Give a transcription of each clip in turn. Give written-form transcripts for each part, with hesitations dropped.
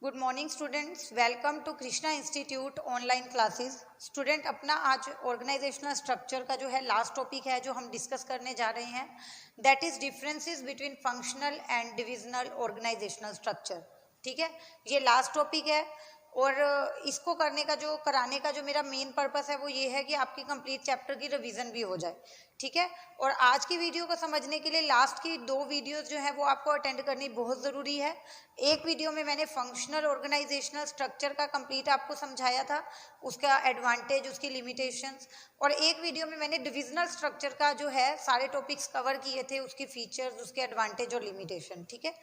Good morning students, welcome to Krishna institute online classes. Student, अपना आज organisational structure का जो है लास्ट टॉपिक है जो हम डिस्कस करने जा रहे हैं, that is differences between functional and divisional organisational structure. ठीक है, ये लास्ट टॉपिक है और इसको कराने का जो मेरा मेन पर्पस है वो ये है कि आपकी कंप्लीट चैप्टर की रिवीजन भी हो जाए। ठीक है, और आज की वीडियो को समझने के लिए लास्ट की 2 वीडियोस जो है वो आपको अटेंड करनी बहुत ज़रूरी है। एक वीडियो में मैंने फंक्शनल ऑर्गेनाइजेशनल स्ट्रक्चर का कंप्लीट आपको समझाया था, उसका एडवांटेज, उसकी लिमिटेशंस, और एक वीडियो में मैंने डिविजनल स्ट्रक्चर का जो है सारे टॉपिक्स कवर किए थे, उसके फीचर्स, उसके एडवांटेज और लिमिटेशन। ठीक है,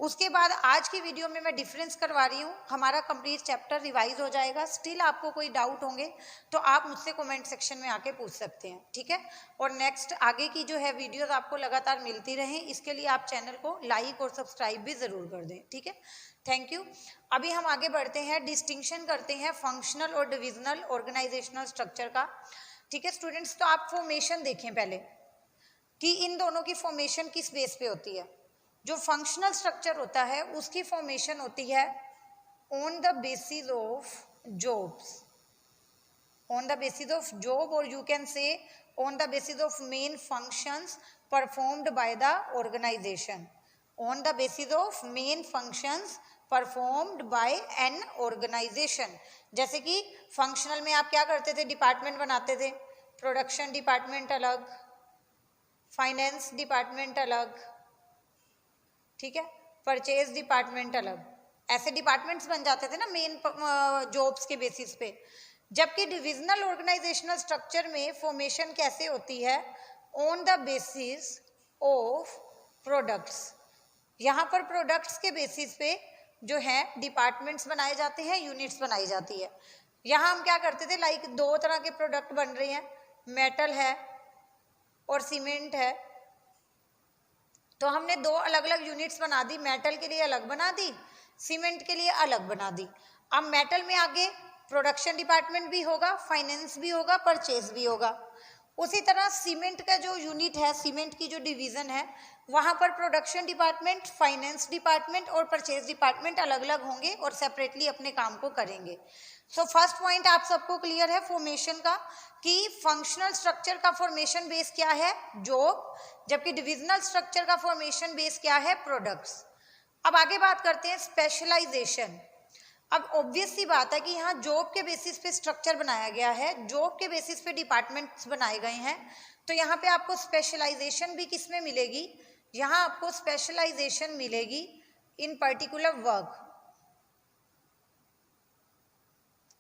उसके बाद आज की वीडियो में मैं डिफरेंस करवा रही हूँ, हमारा कंप्लीट चैप्टर रिवाइज हो जाएगा। स्टिल आपको कोई डाउट होंगे तो आप मुझसे कमेंट सेक्शन में आके पूछ सकते हैं। ठीक है, और नेक्स्ट आगे की जो है वीडियोस आपको लगातार मिलती रहें, इसके लिए आप चैनल को लाइक और सब्सक्राइब भी ज़रूर कर दें। ठीक है, थैंक यू। अभी हम आगे बढ़ते हैं, डिस्टिंक्शन करते हैं फंक्शनल और डिविजनल ऑर्गेनाइजेशनल स्ट्रक्चर का। ठीक है स्टूडेंट्स, तो आप फॉर्मेशन देखें पहले कि इन दोनों की फॉर्मेशन किस बेस पे होती है। जो फंक्शनल स्ट्रक्चर होता है उसकी फॉर्मेशन होती है on the basis of jobs, on the basis of job, or you can say on the basis of main functions performed by the organization, on the basis of main functions performed by an organization। जैसे कि functional में आप क्या करते थे, department बनाते थे, production department अलग, फाइनेंस डिपार्टमेंट अलग, ठीक है, परचेज डिपार्टमेंट अलग, ऐसे डिपार्टमेंट्स बन जाते थे ना मेन जॉब्स के बेसिस पे। जबकि डिविजनल ऑर्गेनाइजेशनल स्ट्रक्चर में फॉर्मेशन कैसे होती है, on the basis of products. यहाँ पर प्रोडक्ट्स के बेसिस पे जो है डिपार्टमेंट्स बनाए जाते हैं, यूनिट्स बनाई जाती है। यहाँ हम क्या करते थे, लाइक 2 तरह के प्रोडक्ट बन रहे हैं, मेटल है और सीमेंट है, तो हमने 2 अलग अलग यूनिट्स बना दी, मेटल के लिए अलग बना दी, सीमेंट के लिए अलग बना दी। अब मेटल में आगे प्रोडक्शन डिपार्टमेंट भी होगा, फाइनेंस भी होगा, परचेज भी होगा। उसी तरह सीमेंट का जो यूनिट है, सीमेंट की जो डिवीजन है, वहां पर प्रोडक्शन डिपार्टमेंट, फाइनेंस डिपार्टमेंट और परचेज डिपार्टमेंट अलग अलग होंगे और सेपरेटली अपने काम को करेंगे। सो फर्स्ट पॉइंट आप सबको क्लियर है फॉर्मेशन का, कि फंक्शनल स्ट्रक्चर का फॉर्मेशन बेस क्या है, जॉब, जबकि डिविजनल स्ट्रक्चर का फॉर्मेशन बेस क्या है, प्रोडक्ट्स। अब आगे बात करते हैं स्पेशलाइजेशन। अब ऑब्वियस सी बात है कि यहाँ जॉब के बेसिस पे स्ट्रक्चर बनाया गया है, जॉब के बेसिस पे डिपार्टमेंट्स बनाए गए हैं, तो यहाँ पे आपको स्पेशलाइजेशन भी किस में मिलेगी, यहाँ आपको स्पेशलाइजेशन मिलेगी इन पर्टिकुलर वर्क,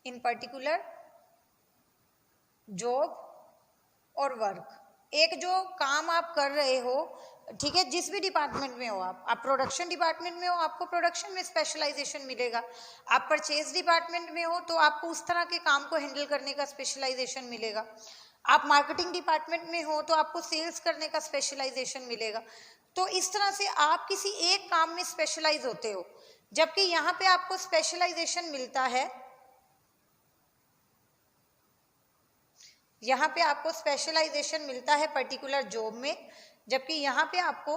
इन पर्टिकुलर जॉब और वर्क। एक जो काम आप कर रहे हो, ठीक है, जिस भी डिपार्टमेंट में हो, आप प्रोडक्शन डिपार्टमेंट में हो, आपको प्रोडक्शन में स्पेशलाइजेशन मिलेगा। आप परचेज डिपार्टमेंट में हो तो आपको उस तरह के काम को हैंडल करने का स्पेशलाइजेशन मिलेगा। आप मार्केटिंग डिपार्टमेंट में हो तो आपको सेल्स करने का स्पेशलाइजेशन मिलेगा। तो इस तरह से आप किसी एक काम में स्पेशलाइज होते हो, जबकि यहाँ पे आपको स्पेशलाइजेशन मिलता है, यहाँ पे आपको स्पेशलाइजेशन मिलता है पर्टिकुलर जॉब में, जबकि यहाँ पे आपको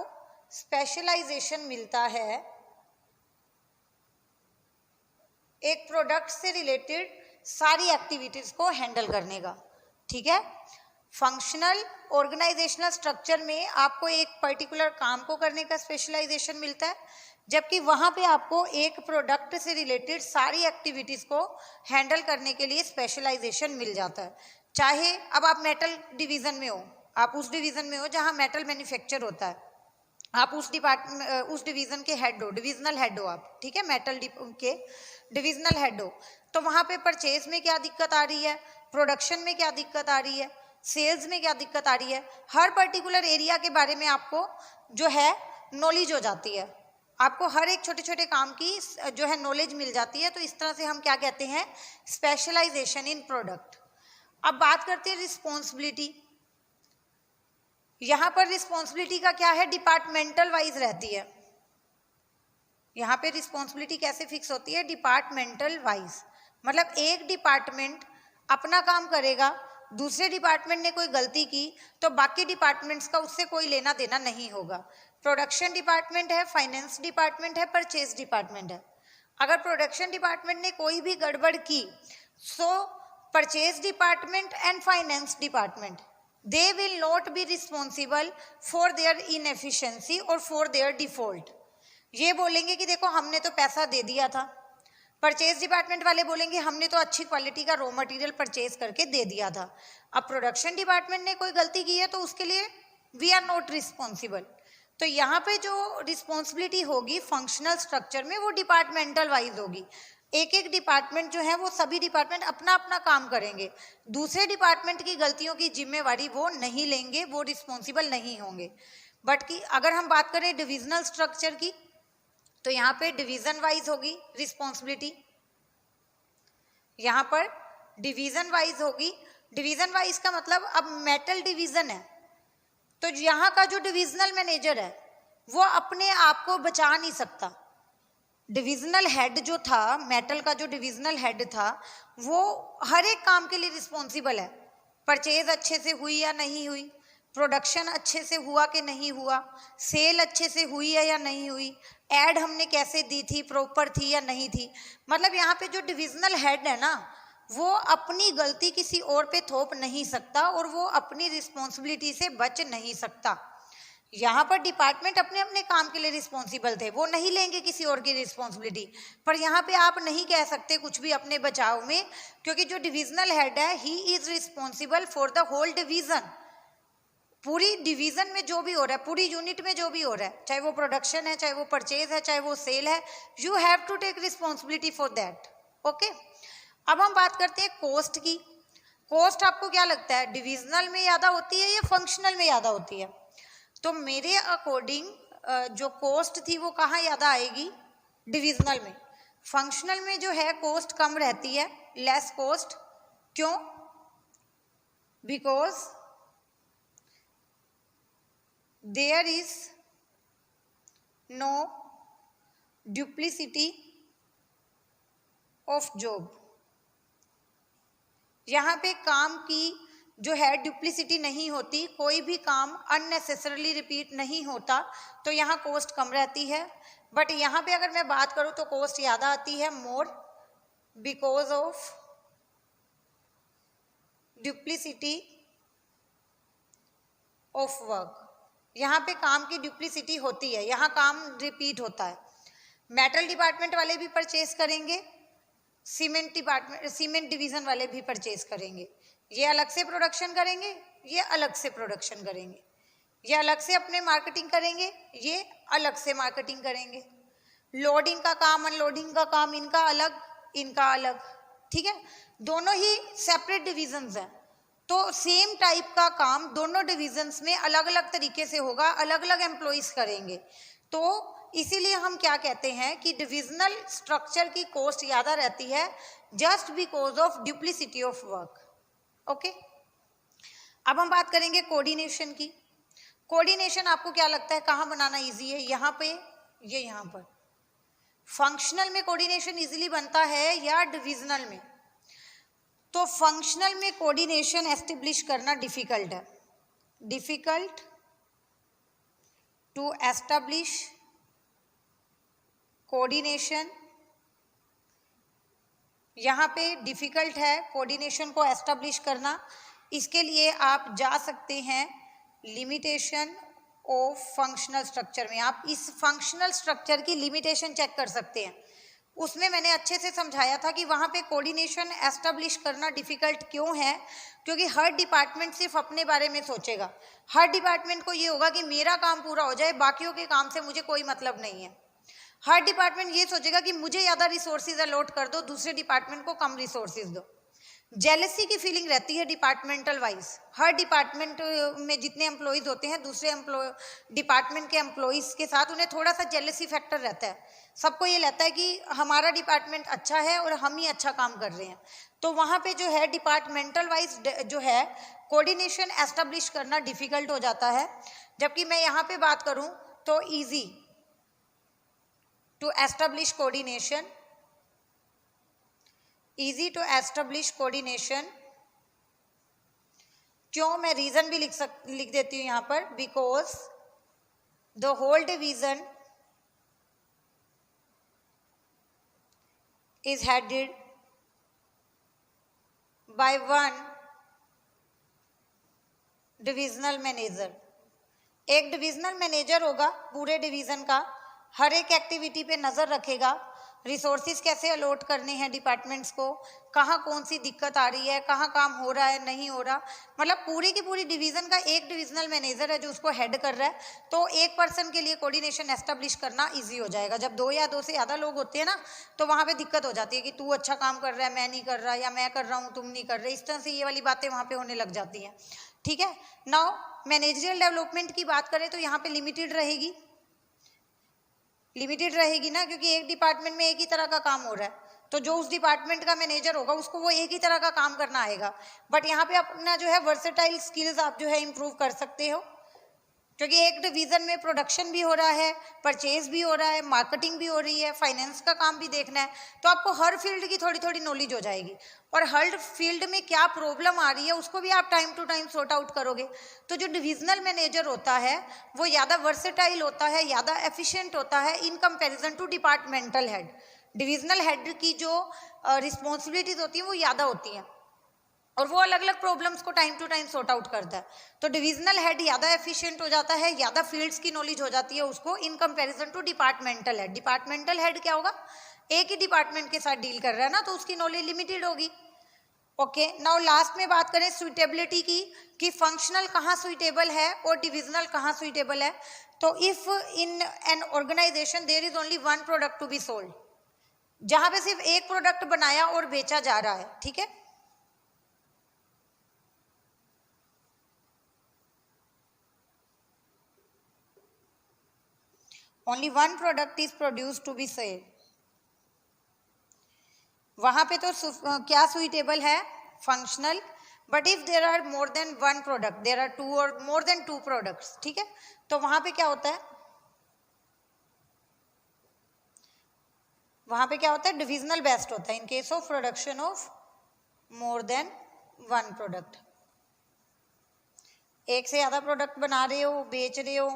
स्पेशलाइजेशन मिलता है एक प्रोडक्ट से रिलेटेड सारी एक्टिविटीज को हैंडल करने का। ठीक है, फंक्शनल ऑर्गेनाइजेशनल स्ट्रक्चर में आपको एक पर्टिकुलर काम को करने का स्पेशलाइजेशन मिलता है, जबकि वहाँ पे आपको एक प्रोडक्ट से रिलेटेड सारी एक्टिविटीज को हैंडल करने के लिए स्पेशलाइजेशन मिल जाता है। चाहे अब आप मेटल डिवीजन में हो, आप उस डिवीजन में हो जहाँ मेटल मैन्युफैक्चर होता है, आप उस डिवीजन के हेड हो, डिविजनल हेड हो आप, ठीक है, मेटल के डिविजनल हेड हो, तो वहाँ पे परचेज में क्या दिक्कत आ रही है, प्रोडक्शन में क्या दिक्कत आ रही है, सेल्स में क्या दिक्कत आ रही है, हर पर्टिकुलर एरिया के बारे में आपको जो है नॉलेज हो जाती है, आपको हर एक छोटे छोटे काम की जो है नॉलेज मिल जाती है। तो इस तरह से हम क्या कहते हैं, स्पेशलाइजेशन इन प्रोडक्ट। अब बात करते हैं रिस्पॉन्सिबिलिटी। यहाँ पर रिस्पॉन्सिबिलिटी का क्या है, डिपार्टमेंटल वाइज रहती है। यहाँ पे रिस्पॉन्सिबिलिटी कैसे फिक्स होती है, डिपार्टमेंटल वाइज, मतलब एक डिपार्टमेंट अपना काम करेगा, दूसरे डिपार्टमेंट ने कोई गलती की तो बाकी डिपार्टमेंट्स का उससे कोई लेना देना नहीं होगा। प्रोडक्शन डिपार्टमेंट है, फाइनेंस डिपार्टमेंट है, परचेज डिपार्टमेंट है, अगर प्रोडक्शन डिपार्टमेंट ने कोई भी गड़बड़ की, सो purchase department and finance department, they will not be responsible for their inefficiency और फॉर देयर डिफॉल्ट। ये बोलेंगे कि देखो हमने तो पैसा दे दिया था, परचेज डिपार्टमेंट वाले बोलेंगे हमने तो अच्छी क्वालिटी का रॉ मटेरियल परचेज करके दे दिया था। अब प्रोडक्शन डिपार्टमेंट ने कोई गलती की है तो उसके लिए वी आर नॉट रिस्पॉन्सिबल। तो यहाँ पे जो रिस्पॉन्सिबिलिटी होगी फंक्शनल स्ट्रक्चर में वो डिपार्टमेंटल वाइज होगी। एक एक डिपार्टमेंट जो है वो सभी डिपार्टमेंट अपना अपना काम करेंगे, दूसरे डिपार्टमेंट की गलतियों की जिम्मेवारी वो नहीं लेंगे, वो रिस्पॉन्सिबल नहीं होंगे। बट कि अगर हम बात करें डिविजनल स्ट्रक्चर की, तो यहाँ पे डिवीजन वाइज होगी रिस्पॉन्सिबिलिटी, यहाँ पर डिवीजन वाइज होगी। डिवीजन वाइज का मतलब अब मेटल डिवीजन है तो यहाँ का जो डिविजनल मैनेजर है वो अपने आप को बचा नहीं सकता। डिविजनल हेड जो था, मेटल का जो डिविजनल हेड था, वो हर एक काम के लिए रिस्पॉन्सिबल है। परचेज अच्छे से हुई या नहीं हुई, प्रोडक्शन अच्छे से हुआ कि नहीं हुआ, सेल अच्छे से हुई है या नहीं हुई, ऐड हमने कैसे दी थी, प्रॉपर थी या नहीं थी। मतलब यहाँ पे जो डिविजनल हेड है ना, वो अपनी गलती किसी और पे थोप नहीं सकता और वो अपनी रिस्पॉन्सिबिलिटी से बच नहीं सकता। यहाँ पर डिपार्टमेंट अपने अपने काम के लिए रिस्पॉन्सिबल थे, वो नहीं लेंगे किसी और की रिस्पॉन्सिबिलिटी। पर यहाँ पे आप नहीं कह सकते कुछ भी अपने बचाव में, क्योंकि जो डिविजनल हेड है he is responsible for the whole division. पूरी डिवीजन में जो भी हो रहा है, पूरी यूनिट में जो भी हो रहा है, चाहे वो प्रोडक्शन है, चाहे वो परचेज है, चाहे वो सेल है, you have to take responsibility for that. Okay, अब हम बात करते हैं कोस्ट की। कोस्ट आपको क्या लगता है, डिविजनल में ज़्यादा होती है या फंक्शनल में ज़्यादा होती है? तो मेरे अकॉर्डिंग जो कोस्ट थी वो कहाँ ज़्यादा आएगी, डिविजनल में। फंक्शनल में जो है कोस्ट कम रहती है, लेस कोस्ट। क्यों? Because there is no duplicity of job. यहाँ पे काम की जो है डुप्लीसिटी नहीं होती, कोई भी काम अननेसेसरली रिपीट नहीं होता, तो यहाँ कोस्ट कम रहती है। बट यहाँ पे अगर मैं बात करूँ तो कोस्ट ज़्यादा आती है, more, because of duplicity of work. यहाँ पे काम की डुप्लीसिटी होती है, यहाँ काम रिपीट होता है। मेटल डिपार्टमेंट वाले भी परचेज करेंगे, सीमेंट डिवीजन वाले भी परचेज करेंगे। ये अलग से प्रोडक्शन करेंगे, ये अलग से प्रोडक्शन करेंगे, ये अलग से अपने मार्केटिंग करेंगे, ये अलग से मार्केटिंग करेंगे। लोडिंग का काम, अनलोडिंग का काम इनका अलग, इनका अलग, ठीक है। दोनों ही सेपरेट डिविजन्स हैं, तो सेम टाइप का काम दोनों डिविजन्स में अलग अलग तरीके से होगा, अलग अलग एम्प्लॉइज करेंगे। तो इसीलिए हम क्या कहते हैं कि डिविजनल स्ट्रक्चर की कॉस्ट ज़्यादा रहती है, just because of duplicity of work. Okay, अब हम बात करेंगे कोऑर्डिनेशन की। कोऑर्डिनेशन आपको क्या लगता है कहाँ बनाना इजी है, यहाँ पे, ये यहाँ पर? फंक्शनल में कोऑर्डिनेशन इजीली बनता है या डिविजनल में? तो फंक्शनल में कोऑर्डिनेशन एस्टेब्लिश करना डिफिकल्ट है, डिफिकल्ट टू एस्टेब्लिश कोऑर्डिनेशन। यहाँ पे डिफिकल्ट है कोऑर्डिनेशन को एस्टेब्लिश करना। इसके लिए आप जा सकते हैं लिमिटेशन ऑफ फंक्शनल स्ट्रक्चर में, आप इस फंक्शनल स्ट्रक्चर की लिमिटेशन चेक कर सकते हैं। उसमें मैंने अच्छे से समझाया था कि वहाँ पे कोऑर्डिनेशन एस्टेब्लिश करना डिफ़िकल्ट क्यों है, क्योंकि हर डिपार्टमेंट सिर्फ अपने बारे में सोचेगा। हर डिपार्टमेंट को ये होगा कि मेरा काम पूरा हो जाए, बाकियों के काम से मुझे कोई मतलब नहीं है। हर डिपार्टमेंट ये सोचेगा कि मुझे ज़्यादा रिसोर्सेज अलॉट कर दो, दूसरे डिपार्टमेंट को कम रिसोर्सेज दो। जेलसी की फीलिंग रहती है डिपार्टमेंटल वाइज। हर डिपार्टमेंट में जितने एम्प्लॉयज़ होते हैं दूसरे डिपार्टमेंट के एम्प्लॉयज़ के साथ उन्हें थोड़ा सा जेलसी फैक्टर रहता है। सबको ये लगता है कि हमारा डिपार्टमेंट अच्छा है और हम ही अच्छा काम कर रहे हैं, तो वहाँ पे जो है डिपार्टमेंटल वाइज जो है कोऑर्डिनेशन एस्टेब्लिश करना डिफ़िकल्ट हो जाता है। जबकि मैं यहाँ पे बात करूँ तो easy to establish coordination, easy to establish coordination। क्यों, मैं रीजन भी लिख देती हूँ यहाँ पर, because the whole division is headed by one divisional manager. एक डिविजनल मैनेजर होगा पूरे डिवीजन का, हर एक एक्टिविटी पे नज़र रखेगा, रिसोर्सेज कैसे अलॉट करने हैं डिपार्टमेंट्स को, कहाँ कौन सी दिक्कत आ रही है, कहाँ काम हो रहा है नहीं हो रहा, मतलब पूरी की पूरी डिवीज़न का एक डिविजनल मैनेजर है जो उसको हेड कर रहा है। तो एक पर्सन के लिए कोऑर्डिनेशन एस्टेब्लिश करना इजी हो जाएगा। जब दो या दो से ज़्यादा लोग होते हैं ना, तो वहाँ पे दिक्कत हो जाती है कि तू अच्छा काम कर रहा है मैं नहीं कर रहा, या मैं कर रहा हूँ तुम नहीं कर रहे, इस तरह से ये वाली बातें वहाँ पे होने लग जाती हैं। ठीक है, नाउ मैनेजरियल डेवलपमेंट की बात करें तो यहाँ पे लिमिटेड रहेगी ना, क्योंकि एक डिपार्टमेंट में एक ही तरह का काम हो रहा है, तो जो उस डिपार्टमेंट का मैनेजर होगा उसको वो एक ही तरह का काम करना आएगा। बट यहाँ पे अपना जो है वर्सेटाइल स्किल्स आप जो है इम्प्रूव कर सकते हो, क्योंकि एक डिवीजन में प्रोडक्शन भी हो रहा है, परचेज भी हो रहा है, मार्केटिंग भी हो रही है, फाइनेंस का काम भी देखना है, तो आपको हर फील्ड की थोड़ी थोड़ी नॉलेज हो जाएगी, और हर फील्ड में क्या प्रॉब्लम आ रही है उसको भी आप time to time sort out करोगे। तो जो डिविजनल मैनेजर होता है वो ज़्यादा वर्सेटाइल होता है, ज़्यादा एफिशिएंट होता है in comparison to departmental head. Divisional head की जो रिस्पॉन्सिबिलिटीज होती हैं वो ज़्यादा होती हैं, और वो अलग अलग प्रॉब्लम्स को time to time sort out करता है। तो डिविजनल हेड ज़्यादा एफिशिएंट हो जाता है, ज़्यादा फील्ड्स की नॉलेज हो जाती है उसको in comparison to departmental head. Departmental head क्या होगा, एक ही डिपार्टमेंट के साथ डील कर रहा है ना, तो उसकी नॉलेज लिमिटेड होगी। ओके, नाउ लास्ट में बात करें सुइटेबिलिटी की, कि फंक्शनल कहाँ सुइटेबल है और डिविजनल कहाँ सुइटेबल है। तो if in an organisation there is only one product to be sold, जहाँ पे सिर्फ एक प्रोडक्ट बनाया और बेचा जा रहा है, ठीक है, only one product is produced to be sold, वहां पे तो क्या सुइटेबल है, functional. But if there are more than one product, there are two और मोर देन टू प्रोडक्ट्स, ठीक है, तो वहां पे क्या होता है, डिविजनल बेस्ट होता है in case of production of more than one product. एक से ज़्यादा प्रोडक्ट बना रहे हो, बेच रहे हो,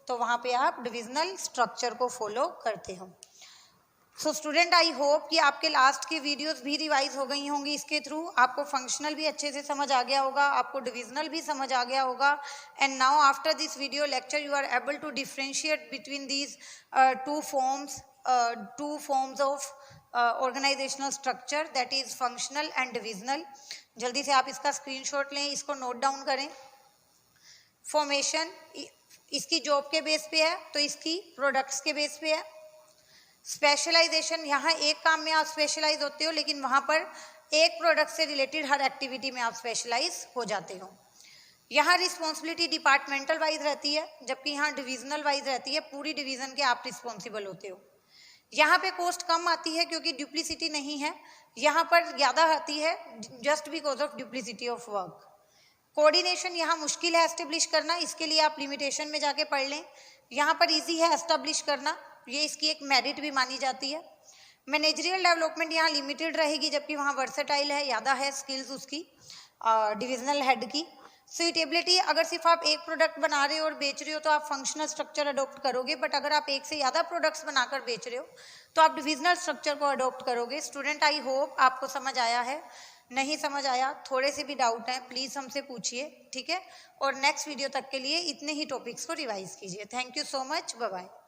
तो वहाँ पे आप डिविजनल स्ट्रक्चर को फॉलो करते हो। सो स्टूडेंट, आई होप कि आपके लास्ट की वीडियोस भी रिवाइज हो गई होंगी इसके थ्रू, आपको फंक्शनल भी अच्छे से समझ आ गया होगा, आपको डिविजनल भी समझ आ गया होगा। And now after this video lecture you are able to differentiate between these two forms of organisational structure, that is functional and divisional. जल्दी से आप इसका स्क्रीनशॉट लें, इसको नोट डाउन करें। फॉर्मेशन इसकी जॉब के बेस पे है, तो इसकी प्रोडक्ट्स के बेस पे है। स्पेशलाइजेशन, यहाँ एक काम में आप स्पेशलाइज होते हो, लेकिन वहाँ पर एक प्रोडक्ट से रिलेटेड हर एक्टिविटी में आप स्पेशलाइज हो जाते हो। यहाँ रिस्पॉन्सिबिलिटी डिपार्टमेंटल वाइज रहती है, जबकि यहाँ डिविजनल वाइज रहती है, पूरी डिवीजन के आप रिस्पॉन्सिबल होते हो। यहाँ पे कॉस्ट कम आती है क्योंकि ड्यूप्लिसिटी नहीं है, यहाँ पर ज़्यादा आती है just because of duplicity of work. Coordination यहाँ मुश्किल है एस्टेब्लिश करना, इसके लिए आप लिमिटेशन में जाके पढ़ लें। यहाँ पर इजी है एस्टेब्लिश करना, ये इसकी एक मेरिट भी मानी जाती है। मैनेजरियल डेवलपमेंट यहाँ लिमिटेड रहेगी, जबकि वहाँ वर्सेटाइल है, ज़्यादा है स्किल्स उसकी डिविजनल हेड की। सुइटेबिलिटी, अगर सिर्फ आप एक प्रोडक्ट बना रहे हो और बेच रहे हो तो आप फंक्शनल स्ट्रक्चर अडॉप्ट करोगे, बट अगर आप एक से ज़्यादा प्रोडक्ट्स बनाकर बेच रहे हो तो आप डिविजनल स्ट्रक्चर को अडॉप्ट करोगे। स्टूडेंट, आई होप आपको समझ आया है। नहीं समझ आया, थोड़े से भी डाउट हैं, प्लीज़ हमसे पूछिए, ठीक है, और नेक्स्ट वीडियो तक के लिए इतने ही टॉपिक्स को रिवाइज कीजिए। Thank you so much, bye bye.